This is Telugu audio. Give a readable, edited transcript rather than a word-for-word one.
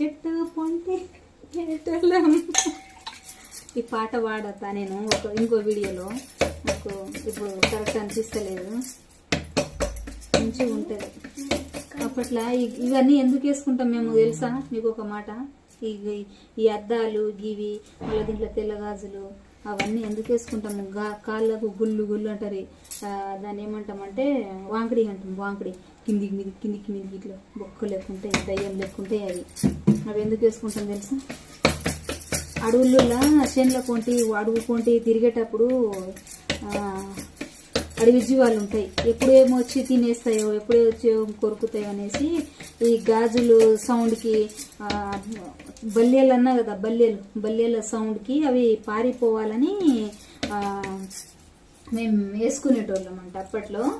చెట్టు పొంటి ఈ పాట పాడతా నేను ఇంకో వీడియోలో. నాకు ఇప్పుడు కరెక్ట్ అనిపిస్తలేదు. మంచిగా ఉంటుంది. అప్పట్లో ఇవన్నీ ఎందుకు వేసుకుంటాం మేము తెలుసా మీకు ఒక మాట? ఈ అద్దాలు గివి మళ్ళీ దీంట్లో తెల్లగాజులు అవన్నీ ఎందుకు వేసుకుంటాము? కాళ్ళకు గుళ్ళు గుళ్ళు అంటారు. దాన్ని ఏమంటామంటే వాంకడి అంటాం. వాంకడి కిందికి మీదికి ఇట్లా బొక్క లేకుంటాయి, దయ్యం లేకుంటాయి. అవి ఎందుకు వేసుకుంటాం తెలుసా? అడవుల్లో చేనుల పొంటి అడవి పొంటి తిరిగేటప్పుడు అడవి జీవాలు ఉంటాయి. ఎప్పుడేమో వచ్చి తినేస్తాయో, ఎప్పుడే వచ్చి కొరుకుతాయో అనేసి ఈ గాజులు సౌండ్కి బల్లేలు అన్నా కదా, బల్లేల సౌండ్కి అవి పారిపోవాలని మేము వేసుకునేటోళ్ళం అంట అప్పట్లో.